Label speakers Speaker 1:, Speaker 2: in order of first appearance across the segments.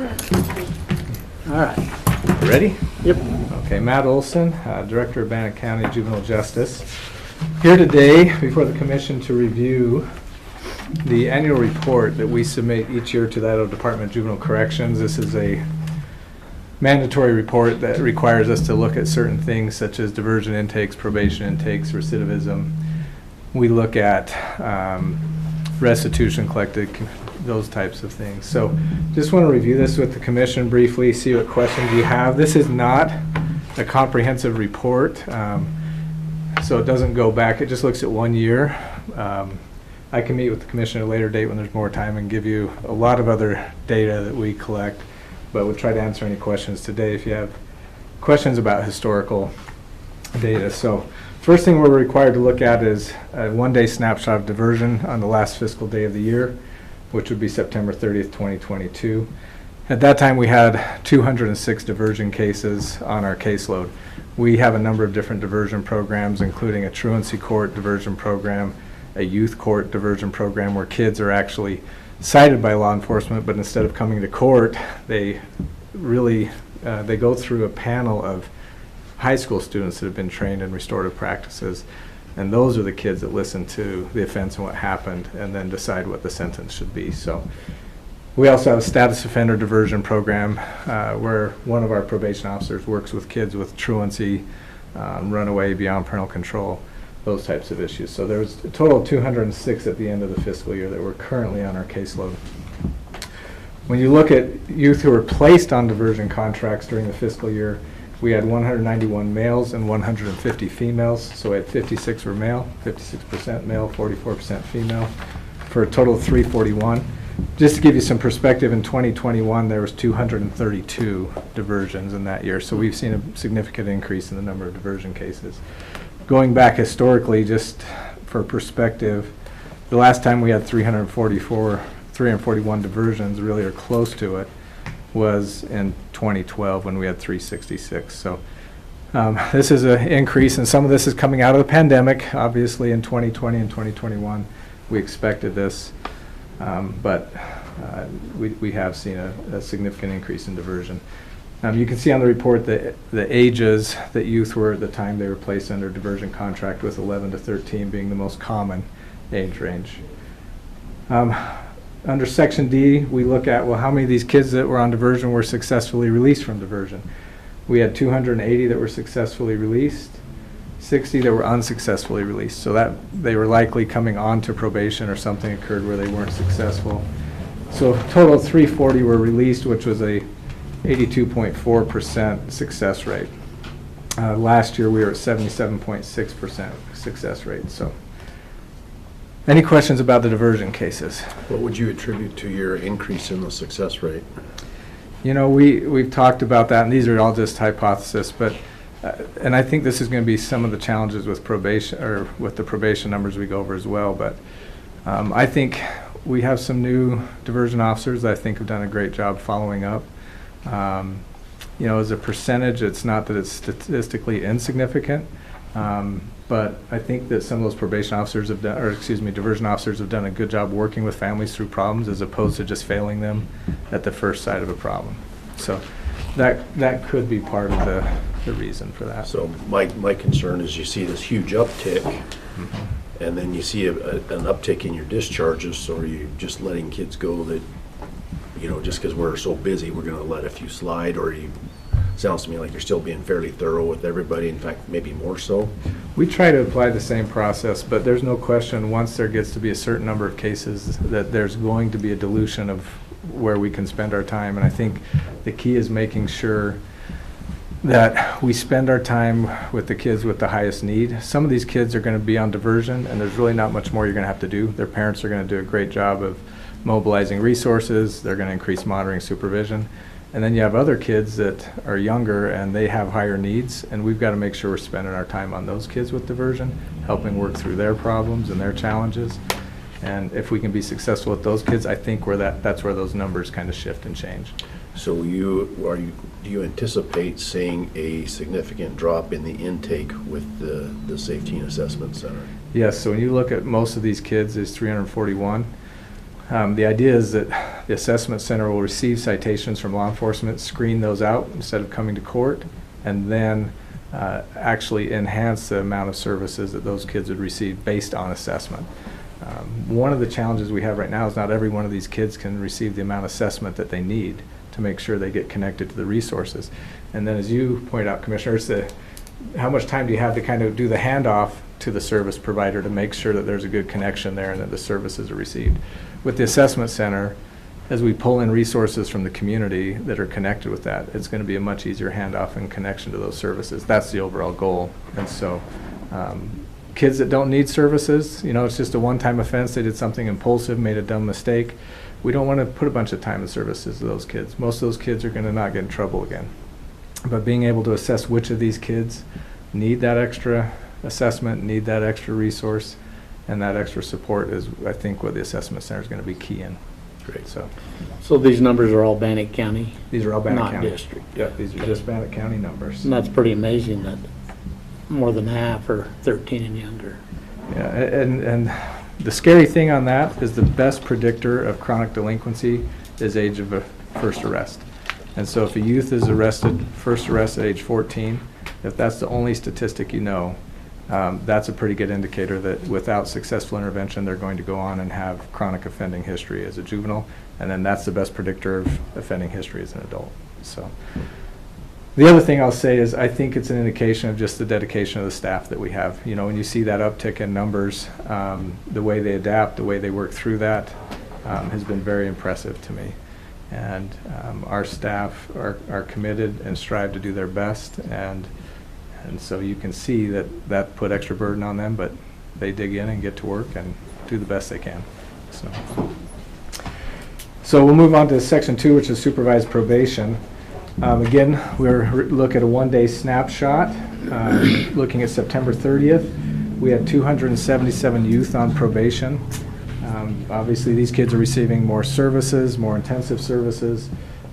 Speaker 1: All right. Ready?
Speaker 2: Yep.
Speaker 1: Okay, Matt Olson, Director of Bannock County Juvenile Justice, here today before the Commission to review the annual report that we submit each year to the Idaho Department of Juvenile Corrections. This is a mandatory report that requires us to look at certain things such as diversion intakes, probation intakes, recidivism. We look at restitution collected, those types of things. So just want to review this with the Commission briefly, see what questions you have. This is not a comprehensive report, so it doesn't go back. It just looks at 1 year. I can meet with the Commission at a later date when there's more time and give you a lot of other data that we collect, but we'll try to answer any questions today if you have questions about historical data. So first thing we're required to look at is a one-day snapshot of diversion on the last fiscal day of the year, which would be September 30th, 2022. At that time, we had 206 diversion cases on our caseload. We have a number of different diversion programs, including a truancy court diversion program, a youth court diversion program where kids are actually cited by law enforcement, but instead of coming to court, they go through a panel of high school students that have been trained in restorative practices, and those are the kids that listen to the offense and what happened and then decide what the sentence should be. So we also have a status offender diversion program where one of our probation officers works with kids with truancy, runaway, beyond parental control, those types of issues. So there's a total of 206 at the end of the fiscal year that were currently on our caseload. When you look at youth who were placed on diversion contracts during the fiscal year, we had 191 males and 150 females. So we had 56 were male, 56% male, 44% female, for a total of 341. Just to give you some perspective, in 2021 there was 232 diversions in that year. So we've seen a significant increase in the number of diversion cases. Going back historically, just for perspective, the last time we had 341 diversions, really, or close to it, was in 2012 when we had 366. So this is an increase, and some of this is coming out of the pandemic. Obviously, in 2020 and 2021, we expected this, but we have seen a significant increase in diversion. You can see on the report the ages that youth were at the time they were placed under diversion contract, with 11 to 13 being the most common age range. Under Section D, we look at, well, how many of these kids that were on diversion were successfully released from diversion? We had 280 that were successfully released, 60 that were unsuccessfully released. So that they were likely coming on to probation or something occurred where they weren't successful. So a total of 340 were released, which was a 82.4% success rate. Last year we were at 77.6% success rate. So, any questions about the diversion cases?
Speaker 3: What would you attribute to your increase in the success rate?
Speaker 1: You know, we've talked about that, and these are all just hypotheses, but and I think this is going to be some of the challenges with probation, or with the probation numbers we go over as well. But I think we have some new diversion officers that I think have done a great job following up. You know, as a percentage, it's not that it's statistically insignificant, but I think that some of those probation officers have done, or excuse me, diversion officers have done a good job working with families through problems as opposed to just failing them at the first sight of a problem. So that could be part of the reason for that.
Speaker 3: So my concern is you see this huge uptick, and then you see an uptick in your discharges, so are you just letting kids go that, you know, just because we're so busy, we're going to let a few slide, or sounds to me like you're still being fairly thorough with everybody, in fact, maybe more so?
Speaker 1: We try to apply the same process, but there's no question once there gets to be a certain number of cases that there's going to be a dilution of where we can spend our time, and I think the key is making sure that we spend our time with the kids with the highest need. Some of these kids are going to be on diversion, and there's really not much more you're going to have to do. Their parents are going to do a great job of mobilizing resources. They're going to increase monitoring, supervision. And then you have other kids that are younger and they have higher needs, and we've got to make sure we're spending our time on those kids with diversion, helping work through their problems and their challenges. And if we can be successful with those kids, I think that's where those numbers kind of shift and change.
Speaker 3: So do you anticipate seeing a significant drop in the intake with the Safety and Assessment Center?
Speaker 1: Yes, so when you look at most of these kids, there's 341. The idea is that the assessment center will receive citations from law enforcement, screen those out instead of coming to court, and then actually enhance the amount of services that those kids would receive based on assessment. One of the challenges we have right now is not every one of these kids can receive the amount of assessment that they need to make sure they get connected to the resources. And then, as you point out, Commissioner, it's how much time do you have to kind of do the handoff to the service provider to make sure that there's a good connection there and that the services are received. With the assessment center, as we pull in resources from the community that are connected with that, it's going to be a much easier handoff and connection to those services. That's the overall goal. And so kids that don't need services, it's just a one-time offense, they did something impulsive, made a dumb mistake, we don't want to put a bunch of time and services to those kids. Most of those kids are going to not get in trouble again. But being able to assess which of these kids need that extra assessment, need that extra resource, and that extra support is, I think, what the assessment center is going to be key in.
Speaker 3: Great.
Speaker 2: So these numbers are all Bannock County?
Speaker 1: These are all Bannock
Speaker 2: Not
Speaker 1: County.
Speaker 2: district.
Speaker 1: Yep, these are just Bannock County numbers.
Speaker 2: And that's pretty amazing that more than half are 13 and younger.
Speaker 1: Yeah, and the scary thing on that is the best predictor of chronic delinquency is age of a first arrest. And so if a youth is arrested, first arrest at age 14, if that's the only statistic that's a pretty good indicator that without successful intervention, they're going to go on and have chronic offending history as a juvenile, and then that's the best predictor of offending history as an adult. So the other thing I'll say is I think it's an indication of just the dedication of the staff that we have. When you see that uptick in numbers, the way they adapt, the way they work through that has been very impressive to me. And our staff are committed and strive to do their best, and so you can see that put extra burden on them, but they dig in and get to work and do the best they can. So we'll move on to section 2, which is supervised probation. Again, we're look at a one-day snapshot. Looking at September 30th, we had 277 youth on probation. Obviously, these kids are receiving more services, more intensive services,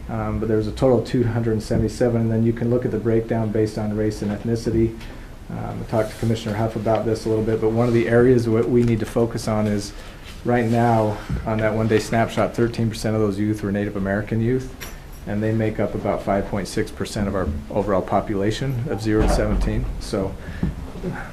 Speaker 1: but there's a total of 277, and then you can look at the breakdown based on race and ethnicity. I talked to Commissioner Huff about this a little bit, but one of the areas what we need to focus on is right now on that one-day snapshot, 13% of those youth were Native American youth, and they make up about 5.6% of our overall population of 0 to 17. So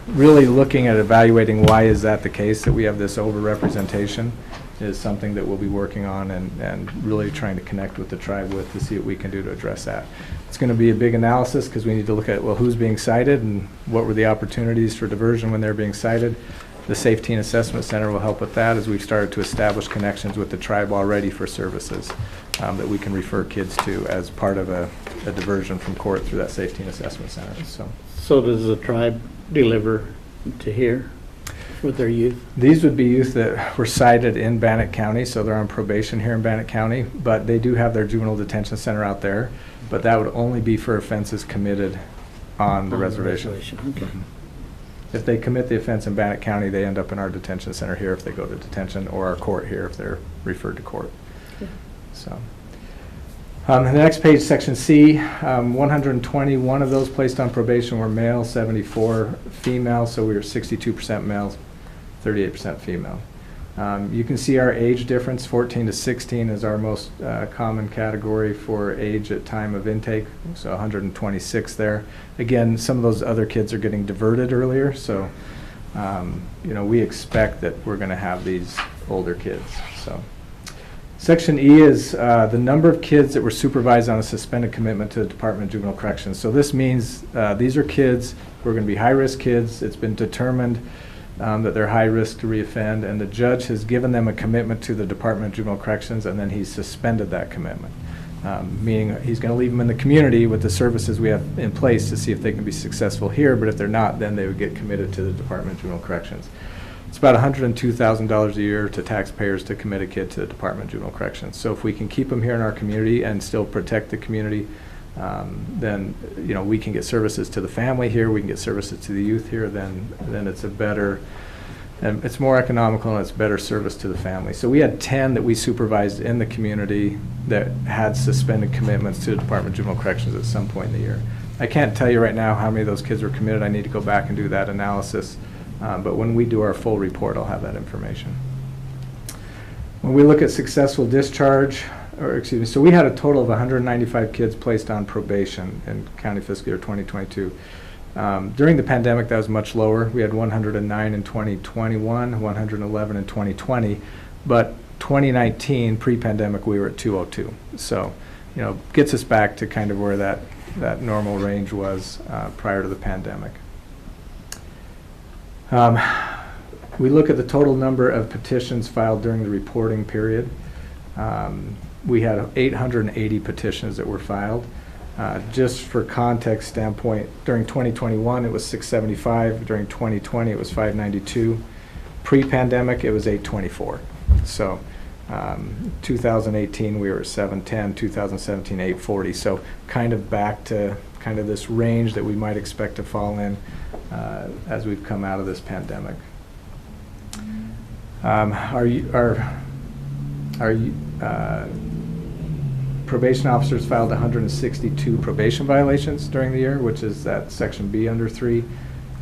Speaker 1: really looking at evaluating why is that the case, that we have this overrepresentation, is something that we'll be working on and really trying to connect with the tribe with to see what we can do to address that. It's going to be a big analysis because we need to look at, well, who's being cited and what were the opportunities for diversion when they're being cited. The Safety and Assessment Center will help with that as we've started to establish connections with the tribe already for services that we can refer kids to as part of a diversion from court through that Safety and Assessment Center.
Speaker 2: So does the tribe deliver to here with their youth?
Speaker 1: These would be youth that were cited in Bannock County, so they're on probation here in Bannock County, but they do have their juvenile detention center out there, but that would only be for offenses committed on the reservation.
Speaker 2: Okay.
Speaker 1: If they commit the offense in Bannock County, they end up in our detention center here if they go to detention, or our court here if they're referred to court.
Speaker 2: Okay.
Speaker 1: So, the next page, section C, 121 of those placed on probation were male, 74 female, so we were 62% male, 38% female. You can see our age difference, 14 to 16 is our most common category for age at time of intake, so 126 there. Again, some of those other kids are getting diverted earlier, so we expect that we're going to have these older kids. So, section E is the number of kids that were supervised on a suspended commitment to the Department of Juvenile Corrections. So this means these are kids who are going to be high-risk kids. It's been determined that they're high risk to reoffend, and the judge has given them a commitment to the Department of Juvenile Corrections, and then he's suspended that commitment, meaning he's going to leave them in the community with the services we have in place to see if they can be successful here, but if they're not, then they would get committed to the Department of Juvenile Corrections. It's about $102,000 a year to taxpayers to commit a kid to the Department of Juvenile Corrections. So if we can keep them here in our community and still protect the community, then we can get services to the family here, we can get services to the youth here, then it's a better, and it's more economical and it's better service to the family. So we had 10 that we supervised in the community that had suspended commitments to the Department of Juvenile Corrections at some point in the year. I can't tell you right now how many of those kids were committed. I need to go back and do that analysis, but when we do our full report, I'll have that information. When we look at successful discharge, or excuse me, so we had a total of 195 kids placed on probation in county fiscal year 2022. During the pandemic, that was much lower. We had 109 in 2021, 111 in 2020, but 2019, pre-pandemic, we were at 202. So, gets us back to kind of where that normal range was prior to the pandemic. We look at the total number of petitions filed during the reporting period. We had 880 petitions that were filed. Just for context standpoint, during 2021 it was 675. During 2020 it was 592. Pre-pandemic it was 824. So 2018 we were at 710. 2017 840. So kind of back to kind of this range that we might expect to fall in as we've come out of this pandemic. Probation officers filed 162 probation violations during the year, which is that section B under 3,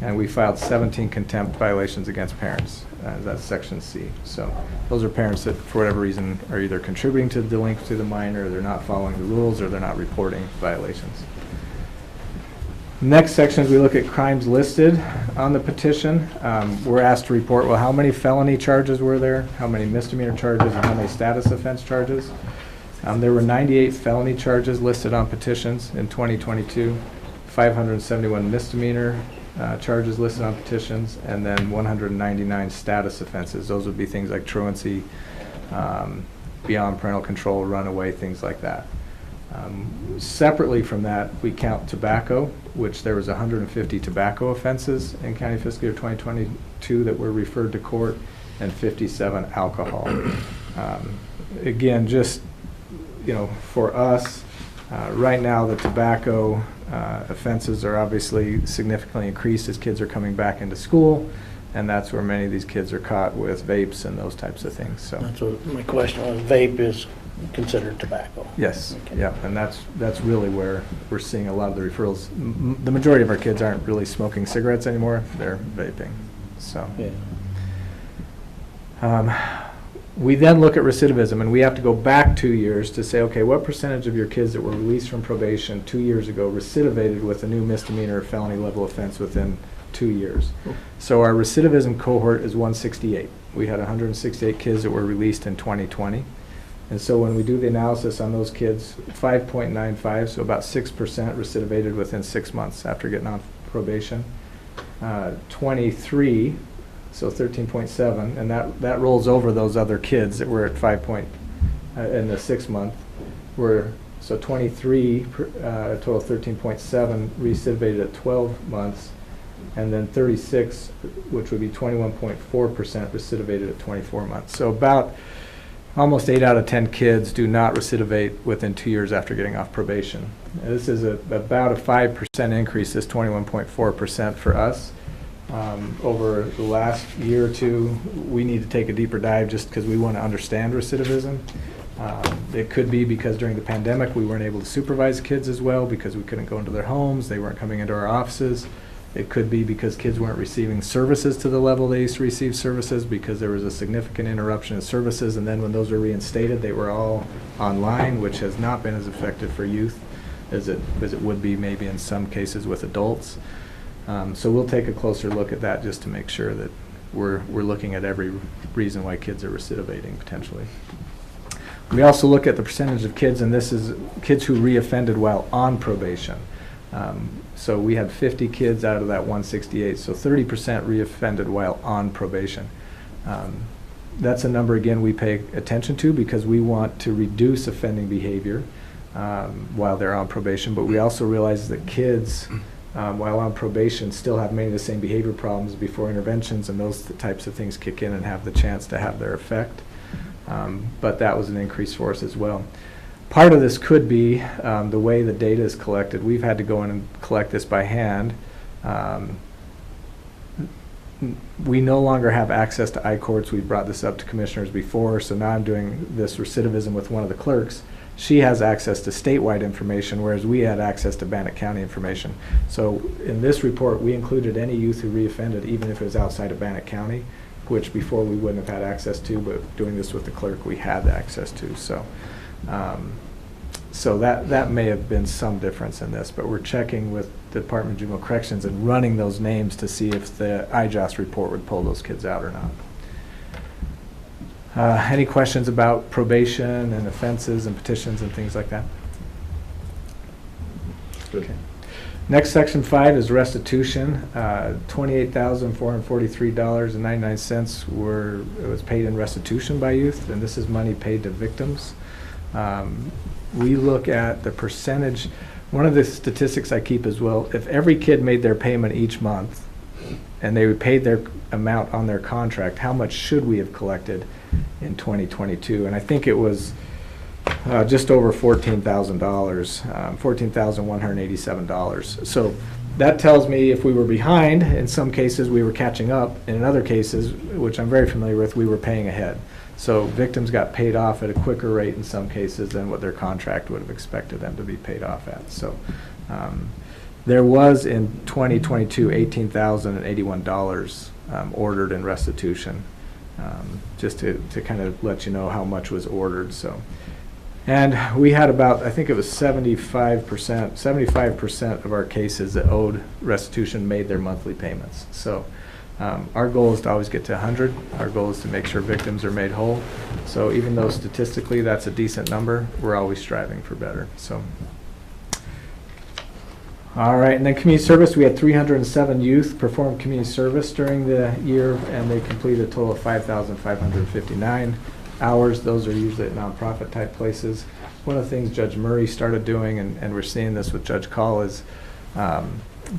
Speaker 1: and we filed 17 contempt violations against parents. That's section C. So those are parents that, for whatever reason, are either contributing to the delinquency of the minor, or they're not following the rules, or they're not reporting violations. Next section is we look at crimes listed on the petition. We're asked to report, well, how many felony charges were there, how many misdemeanor charges, and how many status offense charges. There were 98 felony charges listed on petitions in 2022, 571 misdemeanor charges listed on petitions, and then 199 status offenses. Those would be things like truancy, beyond parental control, runaway, things like that. Separately from that, we count tobacco, which there was 150 tobacco offenses in county fiscal year 2022 that were referred to court, and 57 alcohol. Again, just for us, right now the tobacco offenses are obviously significantly increased as kids are coming back into school, and that's where many of these kids are caught with vapes and those types of things. So
Speaker 2: That's what my question was. Vape is considered tobacco.
Speaker 1: yes,
Speaker 2: Okay.
Speaker 1: yeah, and that's really where we're seeing a lot of the referrals. The majority of our kids aren't really smoking cigarettes anymore; they're vaping. So.
Speaker 2: Yeah.
Speaker 1: We then look at recidivism, and we have to go back 2 years to say, okay, what percentage of your kids that were released from probation 2 years ago recidivated with a new misdemeanor or felony level offense within 2 years? So our recidivism cohort is 168. We had 168 kids that were released in 2020. And so when we do the analysis on those kids, 5.95, so about 6% recidivated within 6 months after getting on probation. 23, so 13.7, and that rolls over those other kids that were at 5 point in the 6 month. So 23, a total of 13.7 recidivated at 12 months, and then 36, which would be 21.4%, recidivated at 24 months. So about almost 8 out of 10 kids do not recidivate within 2 years after getting off probation. And this is about a 5% increase, this 21.4% for us. Over the last year or two, we need to take a deeper dive just because we want to understand recidivism. It could be because during the pandemic we weren't able to supervise kids as well because we couldn't go into their homes, they weren't coming into our offices. It could be because kids weren't receiving services to the level they used to receive services because there was a significant interruption in services, and then when those were reinstated, they were all online, which has not been as effective for youth as it would be maybe in some cases with adults. So we'll take a closer look at that just to make sure that we're looking at every reason why kids are recidivating potentially. We also look at the percentage of kids, and this is kids who reoffended while on probation. So we had 50 kids out of that 168, so 30% reoffended while on probation. That's a number, again, we pay attention to because we want to reduce offending behavior while they're on probation, but we also realize that kids while on probation still have many of the same behavior problems before interventions, and those types of things kick in and have the chance to have their effect. But that was an increase for us as well. Part of this could be the way the data is collected. We've had to go in and collect this by hand. We no longer have access to I-courts. We brought this up to commissioners before, so now I'm doing this recidivism with one of the clerks. She has access to statewide information, whereas we had access to Bannock County information. So in this report, we included any youth who reoffended, even if it was outside of Bannock County. which before we wouldn't have had access to, but doing this with the clerk, we had access to. So, so that may have been some difference in this, but we're checking with the Department of Juvenile Corrections and running those names to see if the IJOS report would pull those kids out or not. Any questions about probation and offenses and petitions and things like that?
Speaker 3: Good.
Speaker 1: Okay. Next, section 5 is restitution. $28,443.99 was paid in restitution by youth, and this is money paid to victims. We look at the percentage. One of the statistics I keep as well, if every kid made their payment each month and they paid their amount on their contract, how much should we have collected in 2022? And I think it was just over $14,000, $14,187. So that tells me if we were behind, in some cases we were catching up, and in other cases, which I'm very familiar with, we were paying ahead. So victims got paid off at a quicker rate in some cases than what their contract would have expected them to be paid off at. So there was in 2022 $18,081 ordered in restitution, just to kind of let you know how much was ordered. So, and we had about, I think it was 75% of our cases that owed restitution made their monthly payments. So our goal is to always get to 100. Our goal is to make sure victims are made whole. So even though statistically that's a decent number, we're always striving for better. So, all right, and then community service, we had 307 youth perform community service during the year, and they completed a total of 5,559 hours. Those are usually at nonprofit type places. One of the things Judge Murray started doing, and we're seeing this with Judge Call, is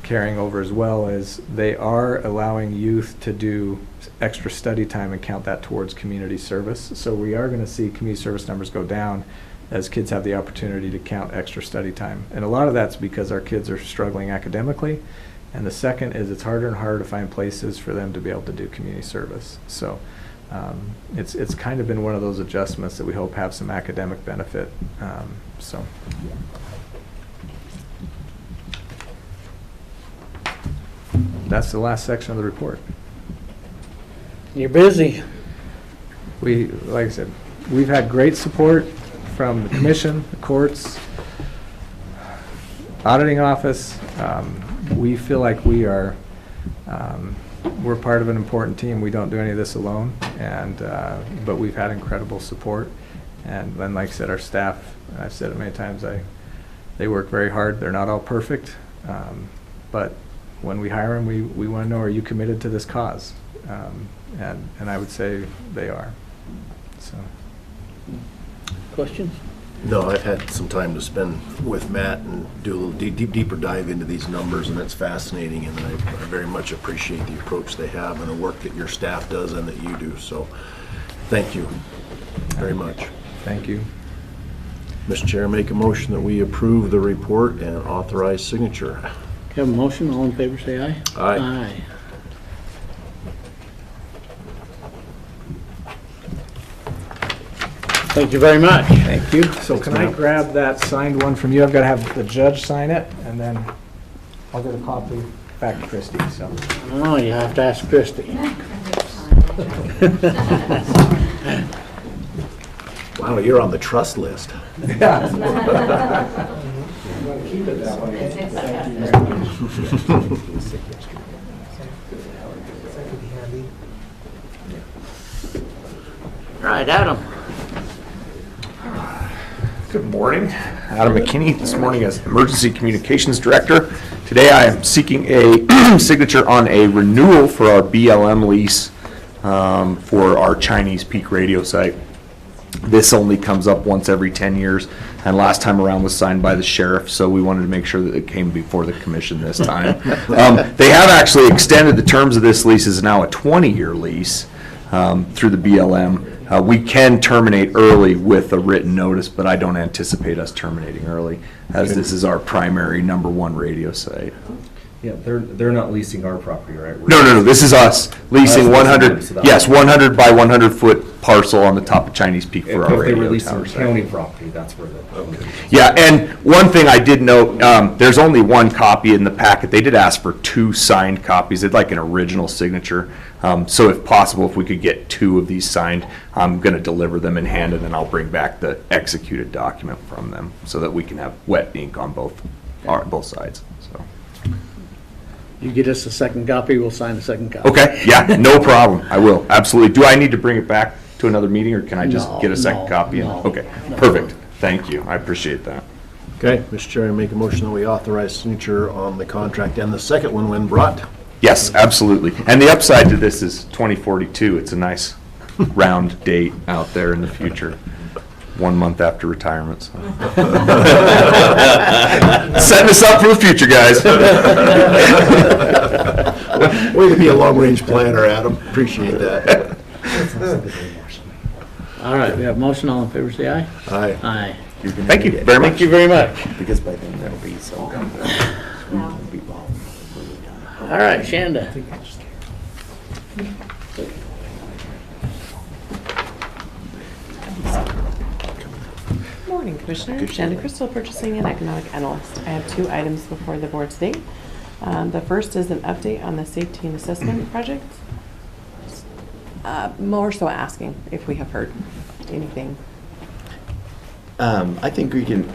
Speaker 1: carrying over as well, is they are allowing youth to do extra study time and count that towards community service. So we are going to see community service numbers go down as kids have the opportunity to count extra study time. And a lot of that's because our kids are struggling academically. And the second is it's harder and harder to find places for them to be able to do community service. So it's kind of been one of those adjustments that we hope have some academic benefit. So. That's the last section of the report.
Speaker 2: You're busy.
Speaker 1: We, like I said, we've had great support from the commission, the courts, auditing office. We feel like we are, we're part of an important team. We don't do any of this alone, and but we've had incredible support. And then, like I said, our staff, I've said it many times, they work very hard. They're not all perfect, but when we hire them, we want to know, are you committed to this cause? And I would say they are. So.
Speaker 2: Questions?
Speaker 3: No, I've had some time to spend with Matt and do a little deeper dive into these numbers, and it's fascinating, and I very much appreciate the approach they have and the work that your staff does and that you do. So thank you very much.
Speaker 1: Thank you.
Speaker 3: Mr. Chair, make a motion that we approve the report and authorize signature.
Speaker 2: Have a motion, all in favor say aye.
Speaker 3: Aye.
Speaker 2: Aye. Thank you very much.
Speaker 1: Thank you. So can I grab that signed one from you? I've got to have the judge sign it, and then I'll get a copy back to Christie. So.
Speaker 2: Oh, you have to ask Christie.
Speaker 3: Wow, you're on the trust list.
Speaker 1: Yeah. Keep it that way.
Speaker 2: All right, Adam.
Speaker 4: Good morning. Adam McKinney, this morning as Emergency Communications Director. Today I am seeking a signature on a renewal for our BLM lease for our Chinese Peak radio site. This only comes up once every 10 years, and last time around was signed by the sheriff, so we wanted to make sure that it came before the commission this time. They have actually extended the terms of this lease. Is now a 20-year lease through the BLM. We can terminate early with a written notice, but I don't anticipate us terminating early, as this is our primary #1 radio site.
Speaker 5: Yeah, they're not leasing our property, right?
Speaker 4: No, this is us leasing
Speaker 5: Us leasing
Speaker 4: 100,
Speaker 5: them, so that
Speaker 4: yes,
Speaker 5: would-
Speaker 4: 100 by 100 foot parcel on the top of Chinese Peak for our
Speaker 5: If they
Speaker 4: radio
Speaker 5: were leasing
Speaker 4: tower site.
Speaker 5: county property, that's where the.
Speaker 4: Yeah, and one thing I did note, there's only one copy in the packet. They did ask for 2 signed copies. They'd like an original signature. So if possible, if we could get 2 of these signed, I'm going to deliver them in hand, and then I'll bring back the executed document from them so that we can have wet ink on both sides, so.
Speaker 2: You get us a second copy, we'll sign the second copy.
Speaker 4: Okay, yeah, no problem. I will, absolutely. Do I need to bring it back to another meeting, or can I just
Speaker 2: No,
Speaker 4: get a second
Speaker 2: no,
Speaker 4: copy?
Speaker 2: no,
Speaker 4: Okay,
Speaker 2: no.
Speaker 4: perfect. Thank you. I appreciate that.
Speaker 3: Okay, Mr. Chair, I make a motion that we authorize signature on the contract and the second one when brought.
Speaker 4: Yes, absolutely. And the upside to this is 2042. It's a nice round date out there in the future, 1 month after retirement. So. Setting us up for the future, guys.
Speaker 3: Way to be a long-range planner, Adam. Appreciate that.
Speaker 2: All right, we have motion, all in favor, say aye.
Speaker 3: Aye.
Speaker 2: Aye.
Speaker 4: Thank you very much.
Speaker 2: Thank you very much.
Speaker 6: Because by then there'll be some.
Speaker 2: All right, Shanda.
Speaker 7: Morning, Commissioner. Shanda Crystal, Purchasing and Economic Analyst. I have 2 items before the board today. The first is an update on the safety and assessment project. More so asking if we have heard anything.
Speaker 6: I think we can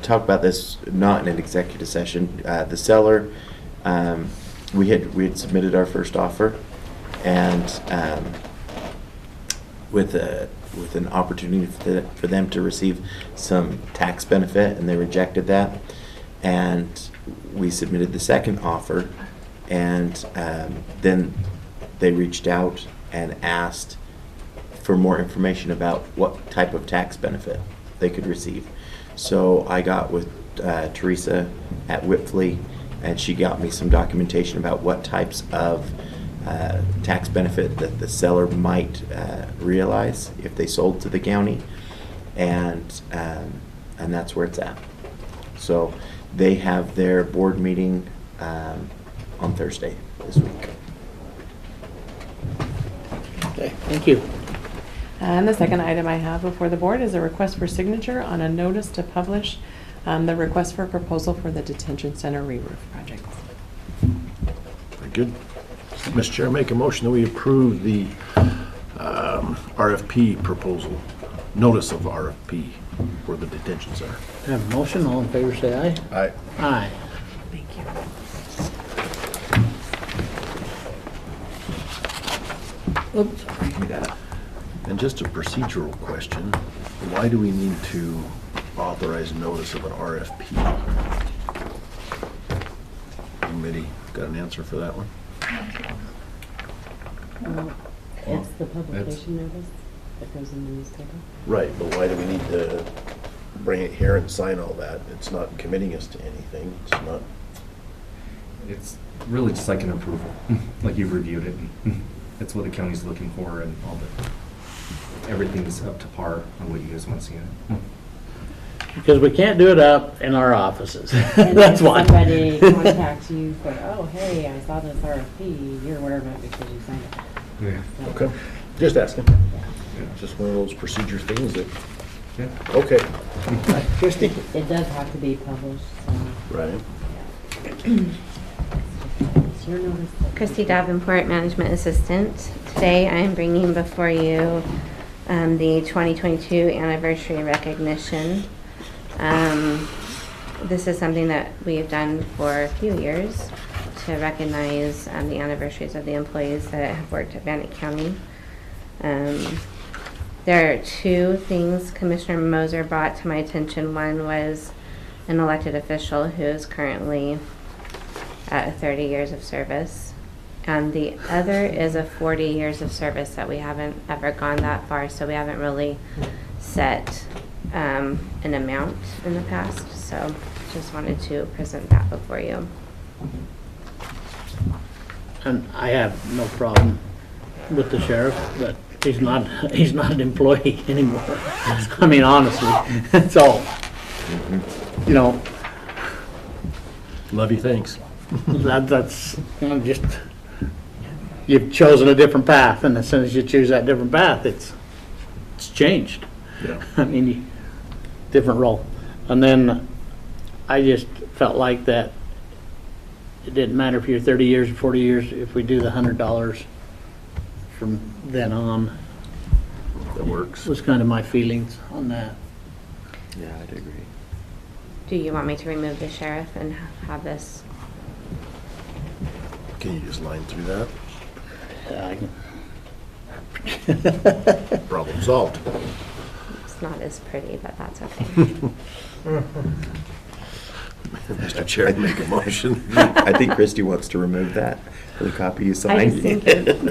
Speaker 6: talk about this not in an executive session. The seller, we had submitted our first offer, and with an opportunity for them to receive some tax benefit, and they rejected that. And we submitted the second offer, and then they reached out and asked for more information about what type of tax benefit they could receive. So I got with Teresa at Whipfley, and she got me some documentation about what types of tax benefit that the seller might realize if they sold to the county, and that's where it's at. So they have their board meeting on Thursday this week.
Speaker 2: Okay, thank you.
Speaker 7: And the second item I have before the board is a request for signature on a notice to publish the request for proposal for the detention center re-roof project.
Speaker 3: Very good. Mr. Chair, make a motion that we approve the RFP proposal, notice of RFP for the detention center.
Speaker 2: We have a motion, all in favor, say aye.
Speaker 3: Aye.
Speaker 2: Aye.
Speaker 7: Thank you.
Speaker 2: Oops.
Speaker 3: And just a procedural question, why do we need to authorize notice of an RFP? Anybody got an answer for that one?
Speaker 8: It's the publication notice that goes in the newspaper.
Speaker 3: Right, but why do we need to bring it here and sign all that? It's not committing us to anything, it's not.
Speaker 5: It's really just like an approval, like you've reviewed it. That's what the county's looking for, and all everything's up to par on what you guys want to see in it.
Speaker 2: Because we can't do it up in our offices.
Speaker 8: And
Speaker 2: That's
Speaker 8: if
Speaker 2: why.
Speaker 8: somebody contacts you for, oh, hey, I saw this RFP, you're aware of it because you signed it.
Speaker 5: Yeah.
Speaker 8: So,
Speaker 3: Okay, just asking. Just one of those procedure things that,
Speaker 5: Yeah.
Speaker 3: okay.
Speaker 2: Christie?
Speaker 8: It does have to be published, so.
Speaker 3: Right.
Speaker 8: It's your notice.
Speaker 9: Christy Davenport, Management Assistant. Today I am bringing before you the 2022 anniversary recognition. This is something that we've done for a few years to recognize the anniversaries of the employees that have worked at Bannock County. There are 2 things Commissioner Moser brought to my attention. One was an elected official who is currently at 30 years of service. And the other is a 40 years of service that we haven't ever gone that far, so we haven't really set an amount in the past. So just wanted to present that before you.
Speaker 2: And I have no problem with the sheriff, but he's not an employee anymore. I mean, honestly, that's all. You know,
Speaker 3: Love you, thanks.
Speaker 2: That's, just, you've chosen a different path, and as soon as you choose that different path, it's changed.
Speaker 3: Yeah.
Speaker 2: I mean, different role. And then I just felt like that it didn't matter if you're 30 years or 40 years, if we do the $100 from then on,
Speaker 3: That works.
Speaker 2: was kind of my feelings on that.
Speaker 6: Yeah, I'd agree.
Speaker 9: Do you want me to remove the sheriff and have this?
Speaker 3: Can you just line through that?
Speaker 2: I
Speaker 3: Problem solved.
Speaker 9: It's not as pretty, but that's okay.
Speaker 3: Mr. Chair, I make a motion.
Speaker 6: I think Christie wants to remove that for the copy you
Speaker 9: I just
Speaker 6: signed.
Speaker 9: think it-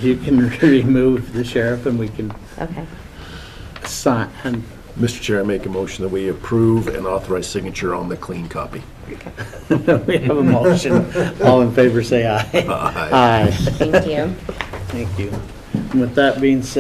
Speaker 2: You can remove the sheriff and we can
Speaker 9: Okay.
Speaker 2: sign, and
Speaker 3: Mr. Chair, I make a motion that we approve and authorize signature on the clean copy.
Speaker 2: we have a motion. All in favor, say aye.
Speaker 3: Aye.
Speaker 2: Aye.
Speaker 9: Thank you.
Speaker 2: Thank you. And with that being said,